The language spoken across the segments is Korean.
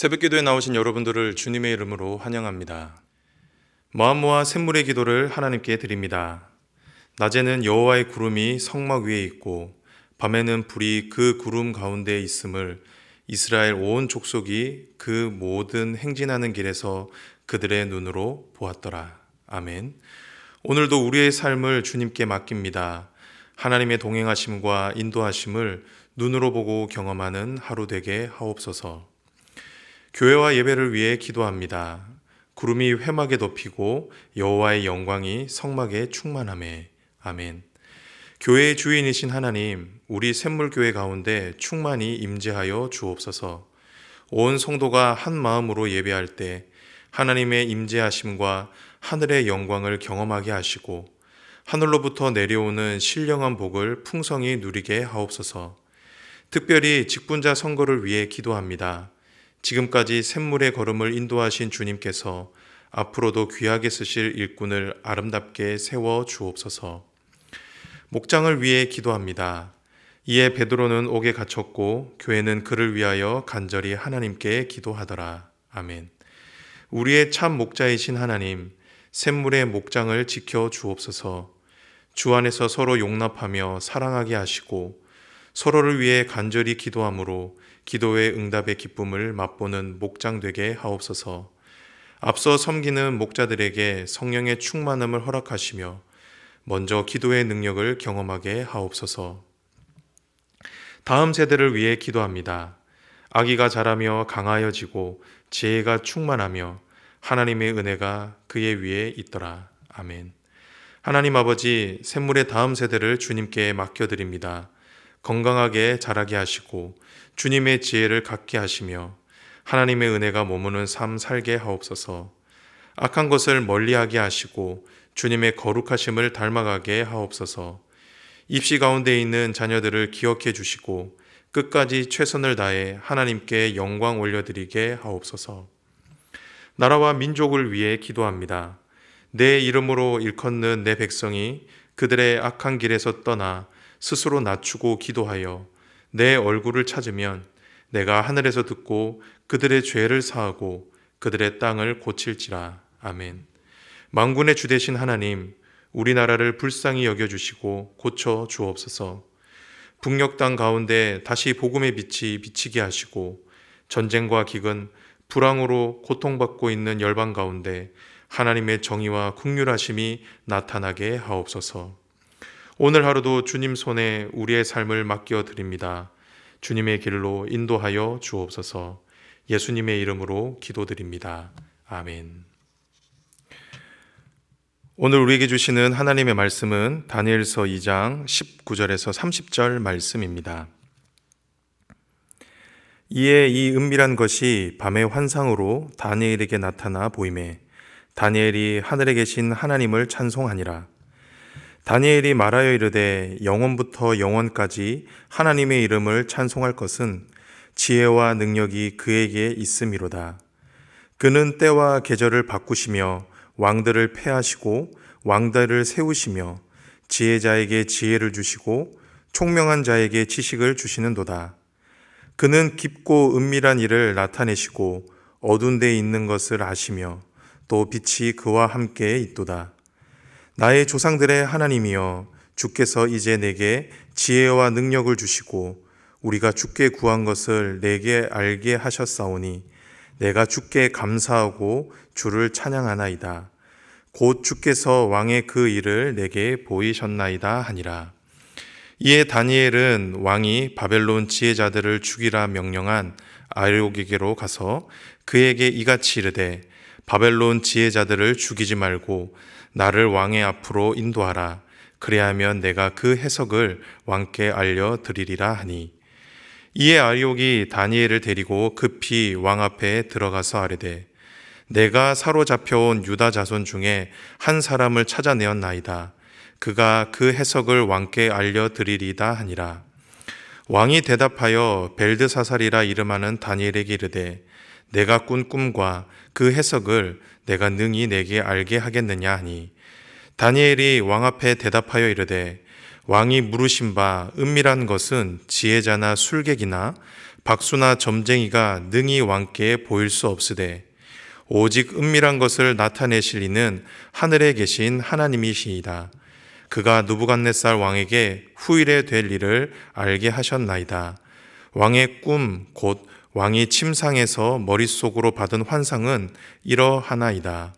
새벽기도에 나오신 여러분들을 주님의 이름으로 환영합니다. 마음 모아 샘물의 기도를 하나님께 드립니다. 낮에는 여호와의 구름이 성막 위에 있고 밤에는 불이 그 구름 가운데에 있음을 이스라엘 온 족속이 그 모든 행진하는 길에서 그들의 눈으로 보았더라. 아멘. 오늘도 우리의 삶을 주님께 맡깁니다. 하나님의 동행하심과 인도하심을 눈으로 보고 경험하는 하루 되게 하옵소서. 교회와 예배를 위해 기도합니다. 구름이 회막에 덮이고 여호와의 영광이 성막에 충만하매. 아멘. 교회의 주인이신 하나님, 우리 샘물교회 가운데 충만히 임재하여 주옵소서. 온 성도가 한 마음으로 예배할 때 하나님의 임재하심과 하늘의 영광을 경험하게 하시고 하늘로부터 내려오는 신령한 복을 풍성히 누리게 하옵소서. 특별히 직분자 선거를 위해 기도합니다. 지금까지 샘물의 걸음을 인도하신 주님께서 앞으로도 귀하게 쓰실 일꾼을 아름답게 세워 주옵소서. 목장을 위해 기도합니다. 이에 베드로는 옥에 갇혔고 교회는 그를 위하여 간절히 하나님께 기도하더라. 아멘. 우리의 참 목자이신 하나님, 샘물의 목장을 지켜 주옵소서. 주 안에서 서로 용납하며 사랑하게 하시고 서로를 위해 간절히 기도함으로 기도의 응답의 기쁨을 맛보는 목장 되게 하옵소서. 앞서 섬기는 목자들에게 성령의 충만함을 허락하시며 먼저 기도의 능력을 경험하게 하옵소서. 다음 세대를 위해 기도합니다. 아기가 자라며 강하여지고 지혜가 충만하며 하나님의 은혜가 그의 위에 있더라. 아멘. 하나님 아버지, 샘물의 다음 세대를 주님께 맡겨드립니다. 건강하게 자라게 하시고 주님의 지혜를 갖게 하시며 하나님의 은혜가 머무는 삶 살게 하옵소서. 악한 것을 멀리하게 하시고 주님의 거룩하심을 닮아가게 하옵소서. 입시 가운데 있는 자녀들을 기억해 주시고 끝까지 최선을 다해 하나님께 영광 올려드리게 하옵소서. 나라와 민족을 위해 기도합니다. 내 이름으로 일컫는 내 백성이 그들의 악한 길에서 떠나 스스로 낮추고 기도하여 내 얼굴을 찾으면 내가 하늘에서 듣고 그들의 죄를 사하고 그들의 땅을 고칠지라. 아멘. 만군의 주 되신 하나님, 우리나라를 불쌍히 여겨주시고 고쳐 주옵소서. 북녘 땅 가운데 다시 복음의 빛이 비치게 하시고 전쟁과 기근, 불황으로 고통받고 있는 열방 가운데 하나님의 정의와 긍휼하심이 나타나게 하옵소서. 오늘 하루도 주님 손에 우리의 삶을 맡겨 드립니다. 주님의 길로 인도하여 주옵소서. 예수님의 이름으로 기도드립니다. 아멘. 오늘 우리에게 주시는 하나님의 말씀은 다니엘서 2장 19절에서 30절 말씀입니다. 이에 이 은밀한 것이 밤의 환상으로 다니엘에게 나타나 보이매 다니엘이 하늘에 계신 하나님을 찬송하니라. 다니엘이 말하여 이르되 영원부터 영원까지 하나님의 이름을 찬송할 것은 지혜와 능력이 그에게 있음이로다. 그는 때와 계절을 바꾸시며 왕들을 패하시고 왕들을 세우시며 지혜자에게 지혜를 주시고 총명한 자에게 지식을 주시는도다. 그는 깊고 은밀한 일을 나타내시고 어두운 데 있는 것을 아시며 또 빛이 그와 함께 있도다. 나의 조상들의 하나님이여, 주께서 이제 내게 지혜와 능력을 주시고 우리가 주께 구한 것을 내게 알게 하셨사오니 내가 주께 감사하고 주를 찬양하나이다. 곧 주께서 왕의 그 일을 내게 보이셨나이다 하니라. 이에 다니엘은 왕이 바벨론 지혜자들을 죽이라 명령한 아르욕에게로 가서 그에게 이같이 이르되 바벨론 지혜자들을 죽이지 말고 나를 왕의 앞으로 인도하라. 그래야면 내가 그 해석을 왕께 알려드리리라 하니, 이에 아르욕이 다니엘을 데리고 급히 왕 앞에 들어가서 아뢰되 내가 사로잡혀온 유다 자손 중에 한 사람을 찾아내었나이다. 그가 그 해석을 왕께 알려드리리다 하니라. 왕이 대답하여 벨드사살이라 이름하는 다니엘에게 이르되 내가 꾼 꿈과 그 해석을 내가 능히 내게 알게 하겠느냐 하니, 다니엘이 왕 앞에 대답하여 이르되 왕이 물으신 바 은밀한 것은 지혜자나 술객이나 박수나 점쟁이가 능히 왕께 보일 수 없으되 오직 은밀한 것을 나타내실 이는 하늘에 계신 하나님이시이다. 그가 느부갓네살 왕에게 후일에 될 일을 알게 하셨나이다. 왕의 꿈 곧 왕이 침상에서 머릿속으로 받은 환상은 이러하나이다.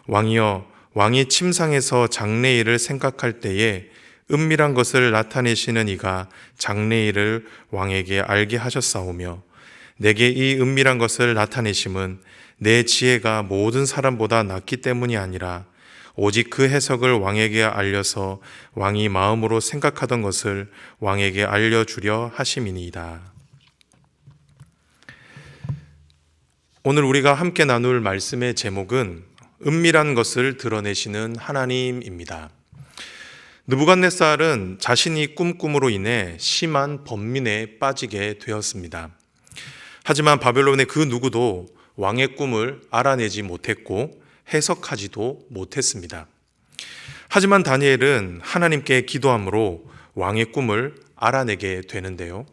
왕이여, 왕이 침상에서 장래일을 생각할 때에 은밀한 것을 나타내시는 이가 장래일을 왕에게 알게 하셨사오며 내게 이 은밀한 것을 나타내심은 내 지혜가 모든 사람보다 낫기 때문이 아니라 오직 그 해석을 왕에게 알려서 왕이 마음으로 생각하던 것을 왕에게 알려주려 하심이니이다. 오늘 우리가 함께 나눌 말씀의 제목은 은밀한 것을 드러내시는 하나님입니다. 느부갓네살은 자신이 꿈꾸므로 인해 심한 번민에 빠지게 되었습니다. 하지만 바벨론의 그 누구도 왕의 꿈을 알아내지 못했고 해석하지도 못했습니다. 하지만 다니엘은 하나님께 기도함으로 왕의 꿈을 알아내게 되는데요.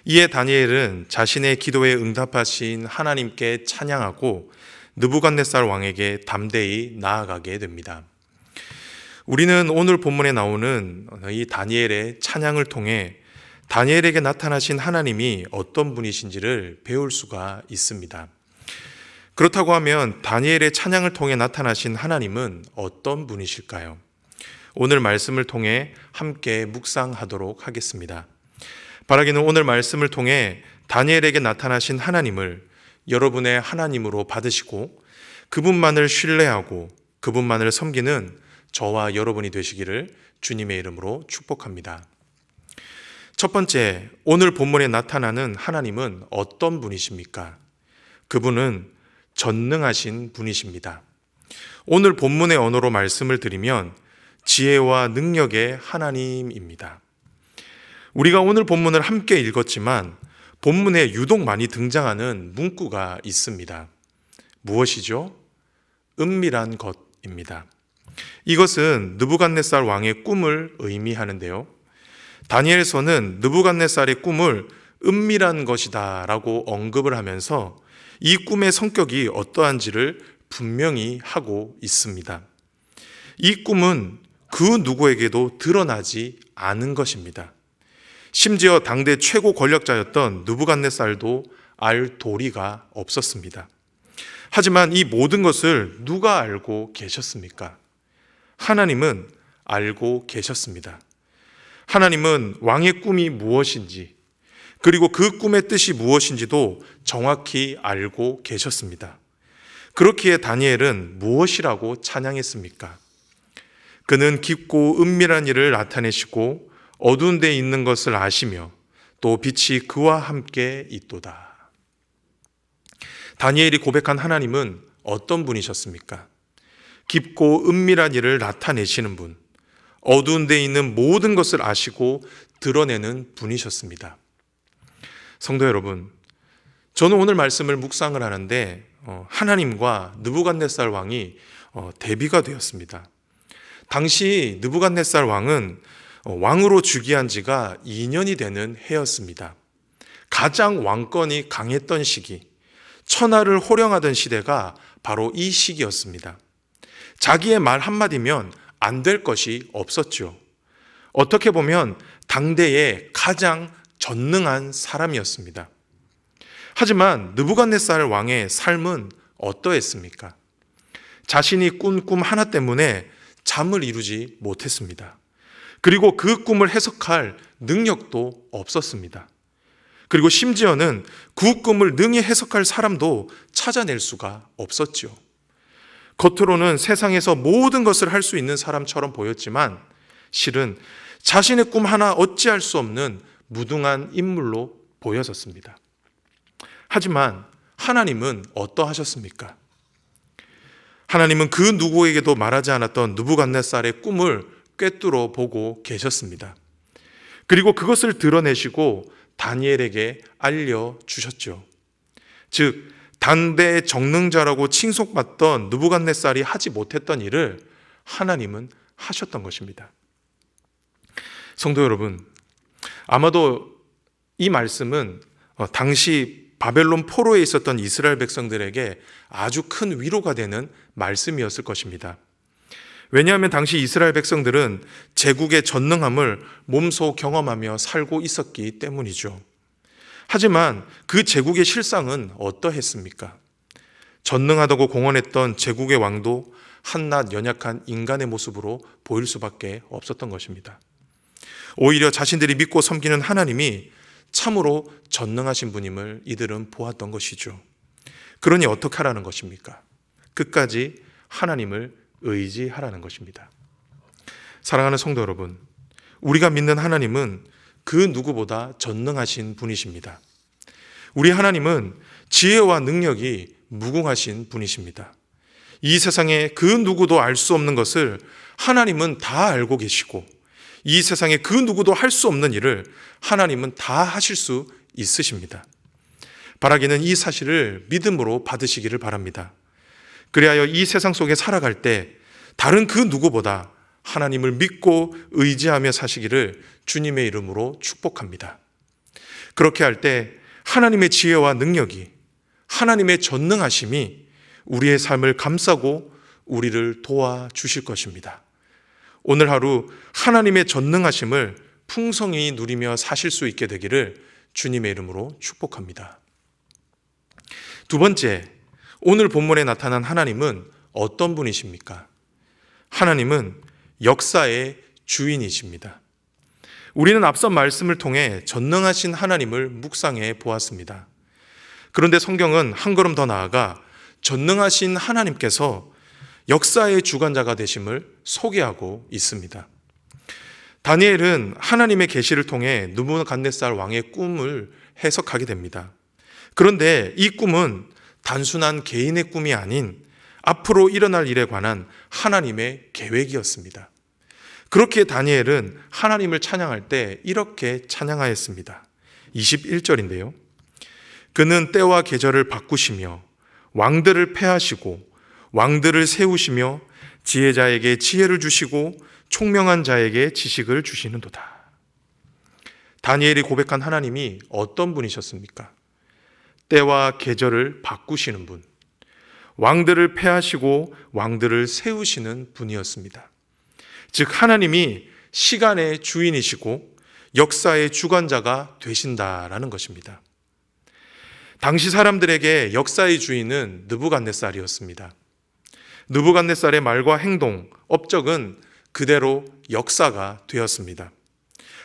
이에 다니엘은 자신의 기도에 응답하신 하나님께 찬양하고 느부갓네살 왕에게 담대히 나아가게 됩니다. 우리는 오늘 본문에 나오는 이 다니엘의 찬양을 통해 다니엘에게 나타나신 하나님이 어떤 분이신지를 배울 수가 있습니다. 그렇다고 하면 다니엘의 찬양을 통해 나타나신 하나님은 어떤 분이실까요? 오늘 말씀을 통해 함께 묵상하도록 하겠습니다. 바라기는 오늘 말씀을 통해 다니엘에게 나타나신 하나님을 여러분의 하나님으로 받으시고 그분만을 신뢰하고 그분만을 섬기는 저와 여러분이 되시기를 주님의 이름으로 축복합니다. 첫 번째, 오늘 본문에 나타나는 하나님은 어떤 분이십니까? 그분은 전능하신 분이십니다. 오늘 본문의 언어로 말씀을 드리면 지혜와 능력의 하나님입니다. 우리가 오늘 본문을 함께 읽었지만 본문에 유독 많이 등장하는 문구가 있습니다. 무엇이죠? 은밀한 것입니다. 이것은 느부갓네살 왕의 꿈을 의미하는데요. 다니엘서는 느부갓네살의 꿈을 은밀한 것이다 라고 언급을 하면서 이 꿈의 성격이 어떠한지를 분명히 하고 있습니다. 이 꿈은 그 누구에게도 드러나지 않은 것입니다. 심지어 당대 최고 권력자였던 느부갓네살도 알 도리가 없었습니다. 하지만 이 모든 것을 누가 알고 계셨습니까? 하나님은 알고 계셨습니다. 하나님은 왕의 꿈이 무엇인지 그리고 그 꿈의 뜻이 무엇인지도 정확히 알고 계셨습니다. 그렇기에 다니엘은 무엇이라고 찬양했습니까? 그는 깊고 은밀한 일을 나타내시고 어두운 데 있는 것을 아시며 또 빛이 그와 함께 있도다. 다니엘이 고백한 하나님은 어떤 분이셨습니까? 깊고 은밀한 일을 나타내시는 분, 어두운 데 있는 모든 것을 아시고 드러내는 분이셨습니다. 성도 여러분, 저는 오늘 말씀을 묵상을 하는데 하나님과 느부갓네살 왕이 대비가 되었습니다. 당시 느부갓네살 왕은 왕으로 즉위한 지가 2년이 되는 해였습니다. 가장 왕권이 강했던 시기, 천하를 호령하던 시대가 바로 이 시기였습니다. 자기의 말 한마디면 안 될 것이 없었죠. 어떻게 보면 당대의 가장 전능한 사람이었습니다. 하지만 느부갓네살 왕의 삶은 어떠했습니까? 자신이 꾼 꿈 하나 때문에 잠을 이루지 못했습니다. 그리고 그 꿈을 해석할 능력도 없었습니다. 그리고 심지어는 그 꿈을 능히 해석할 사람도 찾아낼 수가 없었죠. 겉으로는 세상에서 모든 것을 할 수 있는 사람처럼 보였지만 실은 자신의 꿈 하나 어찌할 수 없는 무능한 인물로 보여졌습니다. 하지만 하나님은 어떠하셨습니까? 하나님은 그 누구에게도 말하지 않았던 느부갓네살의 꿈을 꿰뚫어 보고 계셨습니다. 그리고 그것을 드러내시고 다니엘에게 알려주셨죠. 즉 당대의 정능자라고 칭송받던 느부갓네살이 하지 못했던 일을 하나님은 하셨던 것입니다. 성도 여러분, 아마도 이 말씀은 당시 바벨론 포로에 있었던 이스라엘 백성들에게 아주 큰 위로가 되는 말씀이었을 것입니다. 왜냐하면 당시 이스라엘 백성들은 제국의 전능함을 몸소 경험하며 살고 있었기 때문이죠. 하지만 그 제국의 실상은 어떠했습니까? 전능하다고 공언했던 제국의 왕도 한낱 연약한 인간의 모습으로 보일 수밖에 없었던 것입니다. 오히려 자신들이 믿고 섬기는 하나님이 참으로 전능하신 분임을 이들은 보았던 것이죠. 그러니 어떻게 하라는 것입니까? 끝까지 하나님을 의지하라는 것입니다. 사랑하는 성도 여러분, 우리가 믿는 하나님은 그 누구보다 전능하신 분이십니다. 우리 하나님은 지혜와 능력이 무궁하신 분이십니다. 이 세상에 그 누구도 알 수 없는 것을 하나님은 다 알고 계시고, 이 세상에 그 누구도 할 수 없는 일을 하나님은 다 하실 수 있으십니다. 바라기는 이 사실을 믿음으로 받으시기를 바랍니다. 그리하여 이 세상 속에 살아갈 때 다른 그 누구보다 하나님을 믿고 의지하며 사시기를 주님의 이름으로 축복합니다. 그렇게 할 때 하나님의 지혜와 능력이, 하나님의 전능하심이 우리의 삶을 감싸고 우리를 도와주실 것입니다. 오늘 하루 하나님의 전능하심을 풍성히 누리며 사실 수 있게 되기를 주님의 이름으로 축복합니다. 두 번째, 오늘 본문에 나타난 하나님은 어떤 분이십니까? 하나님은 역사의 주인이십니다. 우리는 앞선 말씀을 통해 전능하신 하나님을 묵상해 보았습니다. 그런데 성경은 한 걸음 더 나아가 전능하신 하나님께서 역사의 주관자가 되심을 소개하고 있습니다. 다니엘은 하나님의 계시를 통해 느부갓네살 왕의 꿈을 해석하게 됩니다. 그런데 이 꿈은 단순한 개인의 꿈이 아닌 앞으로 일어날 일에 관한 하나님의 계획이었습니다. 그렇게 다니엘은 하나님을 찬양할 때 이렇게 찬양하였습니다. 21절인데요. 그는 때와 계절을 바꾸시며 왕들을 패하시고 왕들을 세우시며 지혜자에게 지혜를 주시고 총명한 자에게 지식을 주시는도다. 다니엘이 고백한 하나님이 어떤 분이셨습니까? 때와 계절을 바꾸시는 분, 왕들을 패하시고 왕들을 세우시는 분이었습니다. 즉 하나님이 시간의 주인이시고 역사의 주관자가 되신다라는 것입니다. 당시 사람들에게 역사의 주인은 느부갓네살이었습니다. 느부갓네살의 말과 행동, 업적은 그대로 역사가 되었습니다.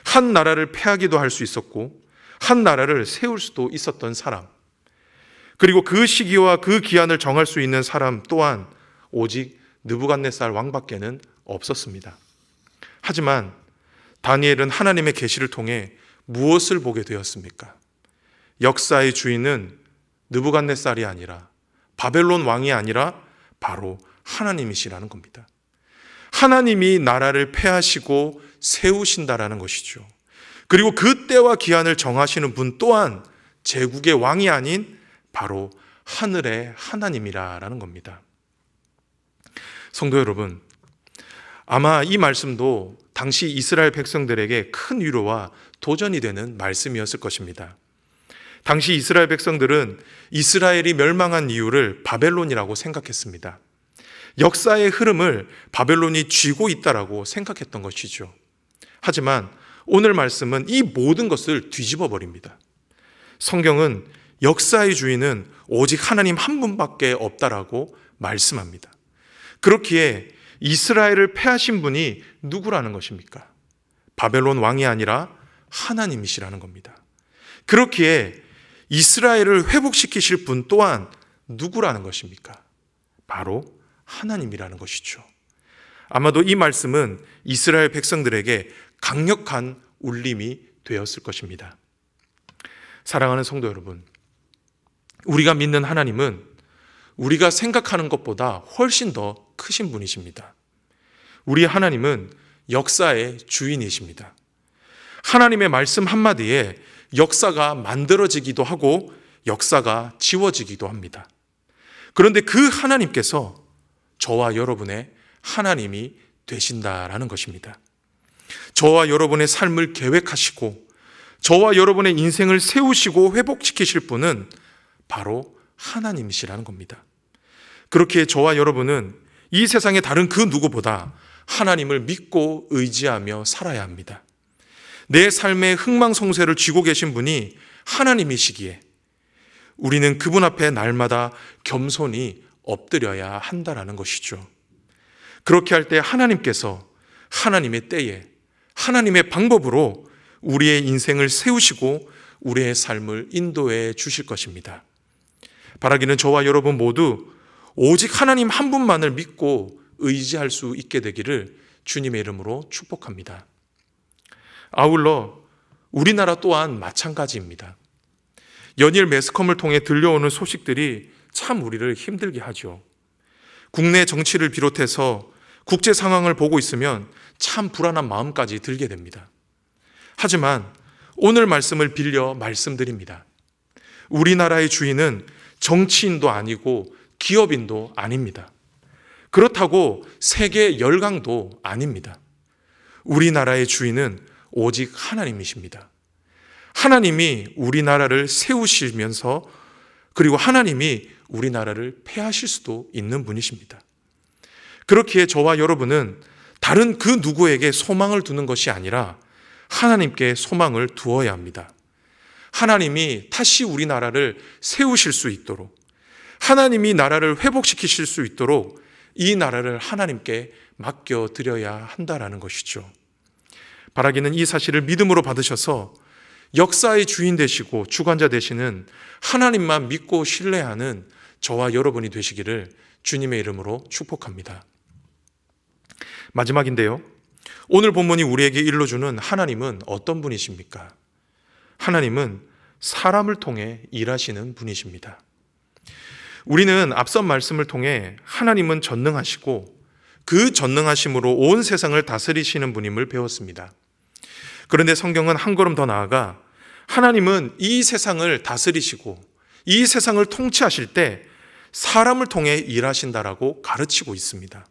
한 나라를 패하기도 할 수 있었고 한 나라를 세울 수도 있었던 사람, 그리고 그 시기와 그 기한을 정할 수 있는 사람 또한 오직 느부갓네살 왕밖에는 없었습니다. 하지만 다니엘은 하나님의 계시를 통해 무엇을 보게 되었습니까? 역사의 주인은 느부갓네살이 아니라, 바벨론 왕이 아니라 바로 하나님이시라는 겁니다. 하나님이 나라를 패하시고 세우신다라는 것이죠. 그리고 그 때와 기한을 정하시는 분 또한 제국의 왕이 아닌 바로 하늘의 하나님이라는 겁니다. 성도 여러분, 아마 이 말씀도 당시 이스라엘 백성들에게 큰 위로와 도전이 되는 말씀이었을 것입니다. 당시 이스라엘 백성들은 이스라엘이 멸망한 이유를 바벨론이라고 생각했습니다. 역사의 흐름을 바벨론이 쥐고 있다라고 생각했던 것이죠. 하지만 오늘 말씀은 이 모든 것을 뒤집어 버립니다. 성경은 역사의 주인은 오직 하나님 한 분밖에 없다라고 말씀합니다. 그렇기에 이스라엘을 패하신 분이 누구라는 것입니까? 바벨론 왕이 아니라 하나님이시라는 겁니다. 그렇기에 이스라엘을 회복시키실 분 또한 누구라는 것입니까? 바로 하나님이라는 것이죠. 아마도 이 말씀은 이스라엘 백성들에게 강력한 울림이 되었을 것입니다. 사랑하는 성도 여러분, 우리가 믿는 하나님은 우리가 생각하는 것보다 훨씬 더 크신 분이십니다. 우리 하나님은 역사의 주인이십니다. 하나님의 말씀 한마디에 역사가 만들어지기도 하고 역사가 지워지기도 합니다. 그런데 그 하나님께서 저와 여러분의 하나님이 되신다라는 것입니다. 저와 여러분의 삶을 계획하시고 저와 여러분의 인생을 세우시고 회복시키실 분은 바로 하나님이시라는 겁니다. 그렇기에 저와 여러분은 이 세상의 다른 그 누구보다 하나님을 믿고 의지하며 살아야 합니다. 내 삶의 흥망성쇠를 쥐고 계신 분이 하나님이시기에 우리는 그분 앞에 날마다 겸손히 엎드려야 한다라는 것이죠. 그렇게 할 때 하나님께서 하나님의 때에 하나님의 방법으로 우리의 인생을 세우시고 우리의 삶을 인도해 주실 것입니다. 바라기는 저와 여러분 모두 오직 하나님 한 분만을 믿고 의지할 수 있게 되기를 주님의 이름으로 축복합니다. 아울러 우리나라 또한 마찬가지입니다. 연일 매스컴을 통해 들려오는 소식들이 참 우리를 힘들게 하죠. 국내 정치를 비롯해서 국제 상황을 보고 있으면 참 불안한 마음까지 들게 됩니다. 하지만 오늘 말씀을 빌려 말씀드립니다. 우리나라의 주인은 정치인도 아니고 기업인도 아닙니다. 그렇다고 세계 열강도 아닙니다. 우리나라의 주인은 오직 하나님이십니다. 하나님이 우리나라를 세우시면서 그리고 하나님이 우리나라를 폐하실 수도 있는 분이십니다. 그렇기에 저와 여러분은 다른 그 누구에게 소망을 두는 것이 아니라 하나님께 소망을 두어야 합니다. 하나님이 다시 우리나라를 세우실 수 있도록, 하나님이 나라를 회복시키실 수 있도록 이 나라를 하나님께 맡겨드려야 한다라는 것이죠. 바라기는 이 사실을 믿음으로 받으셔서 역사의 주인 되시고 주관자 되시는 하나님만 믿고 신뢰하는 저와 여러분이 되시기를 주님의 이름으로 축복합니다. 마지막인데요. 오늘 본문이 우리에게 일러주는 하나님은 어떤 분이십니까? 하나님은 사람을 통해 일하시는 분이십니다. 우리는 앞선 말씀을 통해 하나님은 전능하시고 그 전능하심으로 온 세상을 다스리시는 분임을 배웠습니다. 그런데 성경은 한 걸음 더 나아가 하나님은 이 세상을 다스리시고 이 세상을 통치하실 때 사람을 통해 일하신다라고 가르치고 있습니다.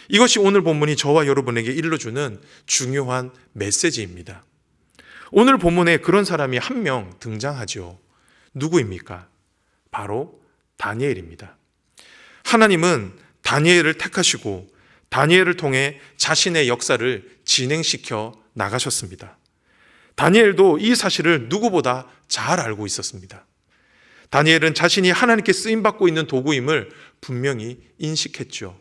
이것이 오늘 본문이 저와 여러분에게 일러주는 중요한 메시지입니다. 오늘 본문에 그런 사람이 한 명 등장하죠. 누구입니까? 바로 다니엘입니다. 하나님은 다니엘을 택하시고 다니엘을 통해 자신의 역사를 진행시켜 나가셨습니다. 다니엘도 이 사실을 누구보다 잘 알고 있었습니다. 다니엘은 자신이 하나님께 쓰임받고 있는 도구임을 분명히 인식했죠.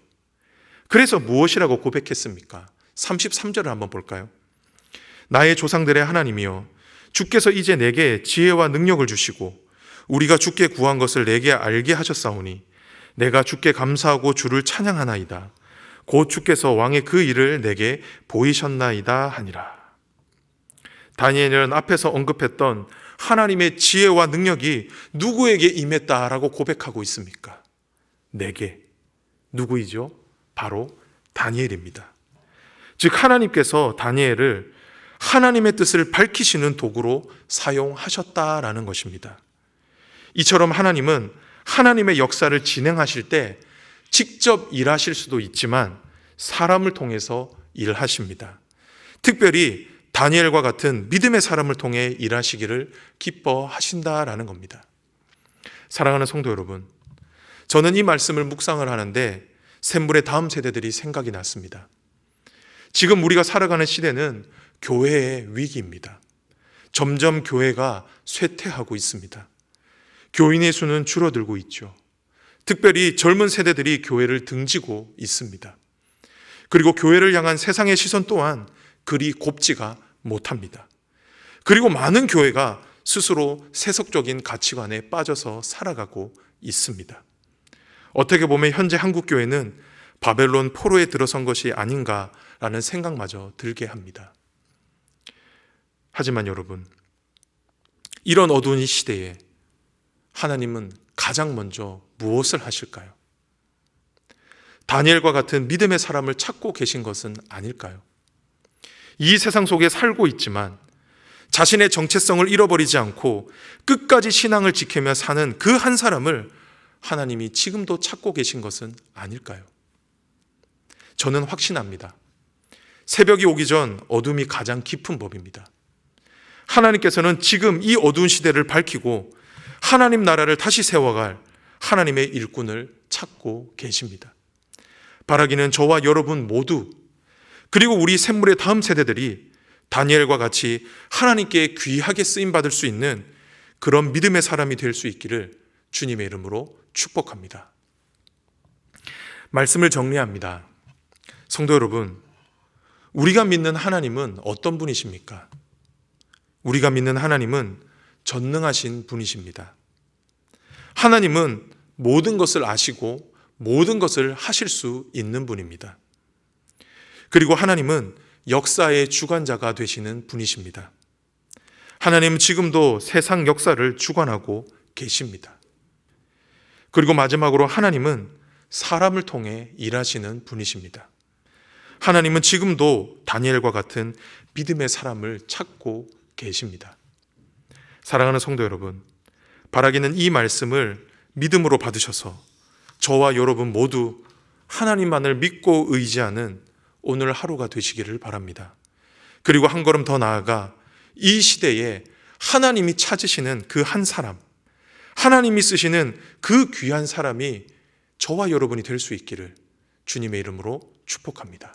그래서 무엇이라고 고백했습니까? 33절을 한번 볼까요? 나의 조상들의 하나님이여, 주께서 이제 내게 지혜와 능력을 주시고 우리가 주께 구한 것을 내게 알게 하셨사오니 내가 주께 감사하고 주를 찬양하나이다. 곧 주께서 왕의 그 일을 내게 보이셨나이다 하니라. 다니엘은 앞에서 언급했던 하나님의 지혜와 능력이 누구에게 임했다라고 고백하고 있습니까? 내게. 누구이죠? 바로 다니엘입니다. 즉 하나님께서 다니엘을 하나님의 뜻을 밝히시는 도구로 사용하셨다라는 것입니다. 이처럼 하나님은 하나님의 역사를 진행하실 때 직접 일하실 수도 있지만 사람을 통해서 일하십니다. 특별히 다니엘과 같은 믿음의 사람을 통해 일하시기를 기뻐하신다라는 겁니다. 사랑하는 성도 여러분, 저는 이 말씀을 묵상을 하는데 샘물의 다음 세대들이 생각이 났습니다. 지금 우리가 살아가는 시대는 교회의 위기입니다. 점점 교회가 쇠퇴하고 있습니다. 교인의 수는 줄어들고 있죠. 특별히 젊은 세대들이 교회를 등지고 있습니다. 그리고 교회를 향한 세상의 시선 또한 그리 곱지가 못합니다. 그리고 많은 교회가 스스로 세속적인 가치관에 빠져서 살아가고 있습니다. 어떻게 보면 현재 한국 교회는 바벨론 포로에 들어선 것이 아닌가라는 생각마저 들게 합니다. 하지만 여러분, 이런 어두운 이 시대에 하나님은 가장 먼저 무엇을 하실까요? 다니엘과 같은 믿음의 사람을 찾고 계신 것은 아닐까요? 이 세상 속에 살고 있지만 자신의 정체성을 잃어버리지 않고 끝까지 신앙을 지키며 사는 그 한 사람을 하나님이 지금도 찾고 계신 것은 아닐까요? 저는 확신합니다. 새벽이 오기 전 어둠이 가장 깊은 법입니다. 하나님께서는 지금 이 어두운 시대를 밝히고 하나님 나라를 다시 세워갈 하나님의 일꾼을 찾고 계십니다. 바라기는 저와 여러분 모두, 그리고 우리 샘물의 다음 세대들이 다니엘과 같이 하나님께 귀하게 쓰임받을 수 있는 그런 믿음의 사람이 될 수 있기를 주님의 이름으로 축복합니다. 말씀을 정리합니다. 성도 여러분, 우리가 믿는 하나님은 어떤 분이십니까? 우리가 믿는 하나님은 전능하신 분이십니다. 하나님은 모든 것을 아시고 모든 것을 하실 수 있는 분입니다. 그리고 하나님은 역사의 주관자가 되시는 분이십니다. 하나님은 지금도 세상 역사를 주관하고 계십니다. 그리고 마지막으로 하나님은 사람을 통해 일하시는 분이십니다. 하나님은 지금도 다니엘과 같은 믿음의 사람을 찾고 계십니다. 사랑하는 성도 여러분, 바라기는 이 말씀을 믿음으로 받으셔서 저와 여러분 모두 하나님만을 믿고 의지하는 오늘 하루가 되시기를 바랍니다. 그리고 한 걸음 더 나아가 이 시대에 하나님이 찾으시는 그 한 사람, 하나님이 쓰시는 그 귀한 사람이 저와 여러분이 될 수 있기를 주님의 이름으로 축복합니다.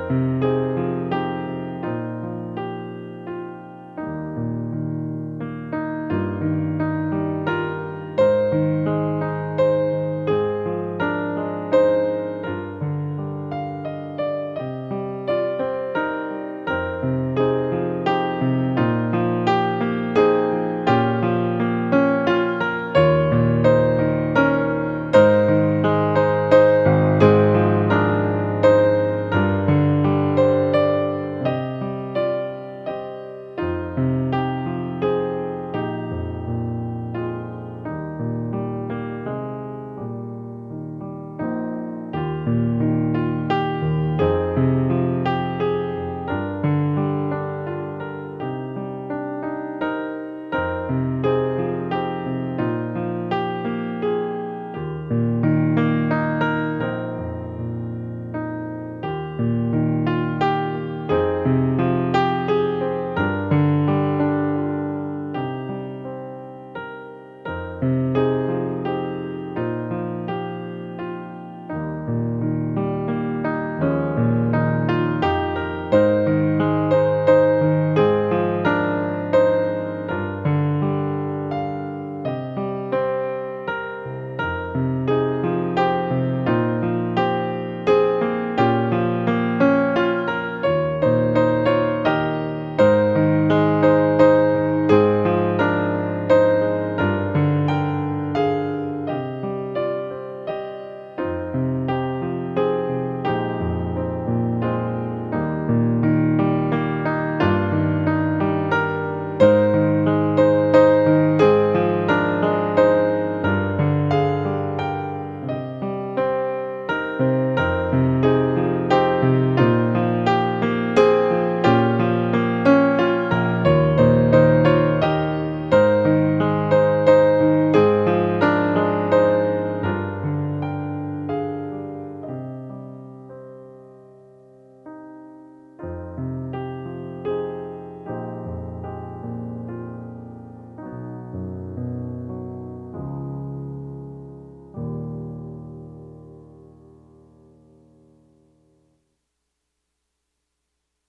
주